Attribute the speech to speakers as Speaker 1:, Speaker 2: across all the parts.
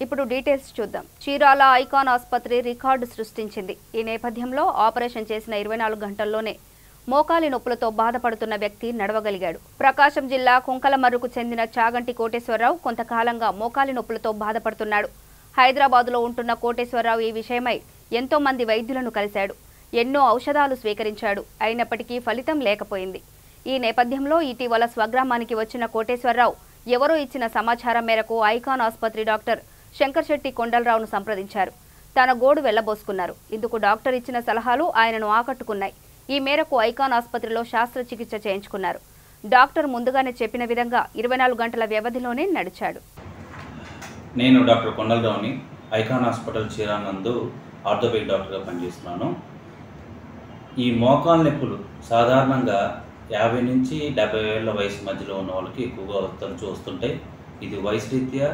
Speaker 1: ఇప్పుడు డీటెయిల్స్ చూద్దాం. చీరాల ఐకాన్ ఆసుపత్రి రికార్డు సృష్టించింది. ఈ నేపథ్యంలో ఆపరేషన్ చేసిన 24 గంటల్లోనే మోకాలి నొప్పులతో బాధపడుతున్న వ్యక్తి నడవగలిగాడు. ప్రకాశం జిల్లా కుంకలమర్రుకు చెందిన చాగంటి కోటేశ్వరరావు కొంతకాలంగా మోకాలి నొప్పులతో బాధపడుతున్నాడు. హైదరాబాదులో ఉంటున్న కోటేశ్వరరావు ఈ విషయమై ఎంతో మంది వైద్యులను కలిశాడు. ఎన్నో ఔషధాలు స్వీకరించాడు. అయినప్పటికీ ఫలితం లేకపోయింది. ఈ నేపథ్యంలో ఇటీవల స్వగ్రామానికి వచ్చిన కోటేశ్వరరావు ఎవరో ఇచ్చిన సమాచారం మేరకు ఐకాన్ ఆసుపత్రి డాక్టర్ శంకర్శెట్టి కొండలరావును సంప్రదించారు. తన గోడు వెళ్లబోసుకున్నారు. ఇందుకు డాక్టర్ ఇచ్చిన సలహాలు ఆయనను ఆకట్టుకున్నాయి. ఈ మేరకు ఐకాన్ ఆసుపత్రిలో శస్త్రచికిత్స చేయించుకున్నారు. డాక్టర్ ముందుగానే చెప్పిన విధంగా 24 గంటల వ్యవధిలోనే నడిచాడు.
Speaker 2: నేను డాక్టర్ కొండలరావుని ఐకాన్ హాస్పిటల్ చీరానందు ఆర్థోపెడిక్ డాక్టర్గా పనిచేస్తున్నాను. ఈ మోకాలు నొప్పులు సాధారణంగా 50 నుంచి 70 ఏళ్ల వయసు మధ్యలో ఉన్న వాళ్ళకి ఎక్కువగా తరచూ వస్తుంటాయి. ఇది వయసు రీత్యా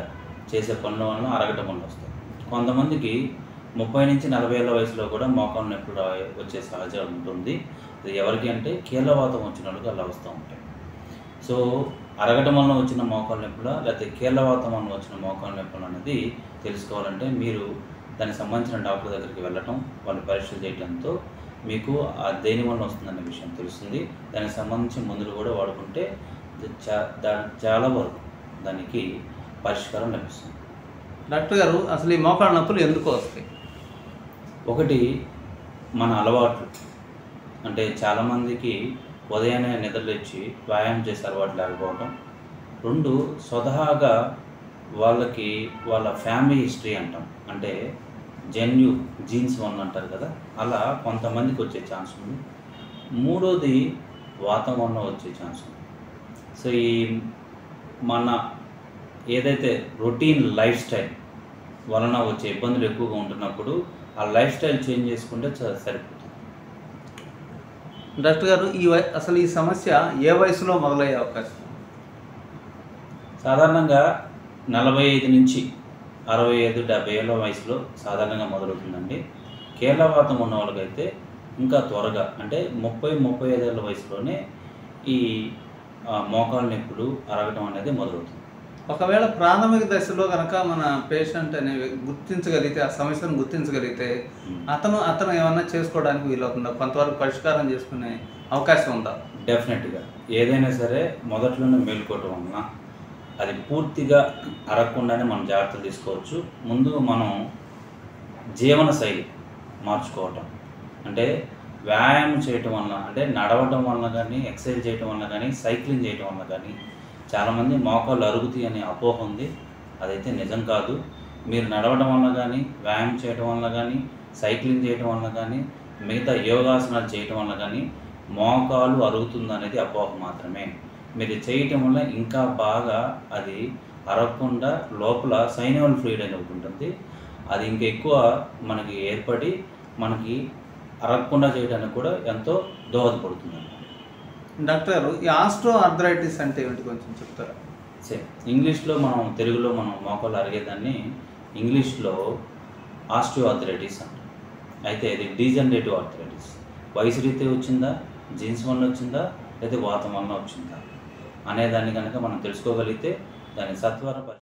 Speaker 2: చేసే పనుల వలన అరగటం వల్ల వస్తాయి. కొంతమందికి 30 నుంచి 40 ఏళ్ల వయసులో కూడా మోకాలు నొప్పులు వచ్చే సహజం ఉంటుంది. అది ఎవరికి అంటే కీళ్ళవాతం వచ్చిన వాళ్ళకి అలా వస్తూ ఉంటాయి. సో అరగటం వలన వచ్చిన మోకాలు నొప్పుల లేకపోతే కీళ్ళవాతం వలన వచ్చిన మోకాలు నొప్పులు అనేది తెలుసుకోవాలంటే మీరు దానికి సంబంధించిన డాక్టర్ దగ్గరికి వెళ్ళటం, వాళ్ళు పరీక్షలు చేయడంతో మీకు దేని వల్ల వస్తుందనే విషయం తెలుస్తుంది. దానికి సంబంధించిన మందులు కూడా వాడుకుంటే చాలా వరకు దానికి పరిష్కారం లభిస్తుంది.
Speaker 3: డాక్టర్ గారు, అసలు ఈ మోకాళ్ళ నొప్పులు ఎందుకు వస్తాయి?
Speaker 2: ఒకటి మన అలవాట్లు. అంటే చాలామందికి ఉదయాన్నే నిద్రలేచి వ్యాయామం చేసే అలవాటు లేకపోవడం. 2 స్వతహాగా వాళ్ళకి వాళ్ళ ఫ్యామిలీ హిస్టరీ అంటాం, అంటే జీన్స్ వల్ల అంటారు కదా, అలా కొంతమందికి వచ్చే ఛాన్స్ ఉంది. 3వది వాతం వల్ల వచ్చే ఛాన్స్ ఉంది. సో ఈ మన ఏదైతే రొటీన్ లైఫ్ స్టైల్ వలన వచ్చే ఇబ్బందులు ఎక్కువగా ఉంటున్నప్పుడు ఆ లైఫ్ స్టైల్ చేంజ్ చేసుకుంటే సరిపోతుంది.
Speaker 3: డాక్టర్ గారు, అసలు ఈ సమస్య ఏ వయసులో మొదలయ్యే అవకాశం?
Speaker 2: సాధారణంగా 45 నుంచి 65-70 ఏళ్ళ వయసులో సాధారణంగా మొదలవుతుందండి. కీళ్ళవాతం ఉన్న వాళ్ళకైతే ఇంకా త్వరగా, అంటే 30-35 ఏళ్ళ వయసులోనే ఈ మోకాలు నొప్పులు అరగటం అనేది మొదలవుతుంది.
Speaker 3: ఒకవేళ ప్రాథమిక దశలో కనుక మన పేషెంట్ అనేవి గుర్తించగలిగితే, ఆ సమస్యను గుర్తించగలిగితే అతను ఏమన్నా చేసుకోవడానికి వీలవుతుందా? కొంతవరకు పరిష్కారం చేసుకునే అవకాశం ఉందా?
Speaker 2: డెఫినెట్గా. ఏదైనా సరే మొదట్లోనే మేల్కోవటం వలన అది పూర్తిగా అరగకుండానే మనం జాగ్రత్తలు తీసుకోవచ్చు. ముందు మనం జీవన శైలి మార్చుకోవటం, అంటే వ్యాయామం చేయటం వలన, అంటే నడవటం వలన కానీ, ఎక్సర్సైజ్ చేయటం వలన కానీ, సైక్లింగ్ చేయటం వలన కానీ చాలామంది మోకాళ్ళు అరుగుతాయి అనే అపోహ ఉంది. అదైతే నిజం కాదు. మీరు నడవడం వల్ల కానీ, వ్యాయామం చేయటం వల్ల కానీ, సైక్లింగ్ చేయటం వల్ల కానీ, మిగతా యోగాసనాలు చేయటం వల్ల కానీ మోకాలు అరుగుతుంది అనేది అపోహ మాత్రమే. మీరు చేయటం వల్ల ఇంకా బాగా అది అరగకుండా లోపల సైనోవల్ ఫ్లూయిడ్ అని ఒకటి ఉంటుంది, అది ఇంకా ఎక్కువ మనకి ఏర్పడి మనకి అరగకుండా చేయడానికి కూడా ఎంతో దోహదపడుతుంది.
Speaker 3: డాక్టర్ గారు, ఈ ఆస్ట్రో ఆర్థరైటిస్ అంటే ఏమిటి కొంచెం చెప్తారా?
Speaker 2: ఇంగ్లీష్లో తెలుగులో మనం మోకాలు అరిగేదాన్ని ఇంగ్లీష్లో ఆస్టియో ఆర్థరైటిస్ అంటాం. అయితే ఇది డీజనరేటివ్ ఆర్థరైటిస్. వయసు రీత్యా వచ్చిందా, జీన్స్ వల్ల వచ్చిందా, లేదా వాతం వల్ల వచ్చిందా అనేదాన్ని కనుక మనం తెలుసుకోగలిగితే దాన్ని సత్వర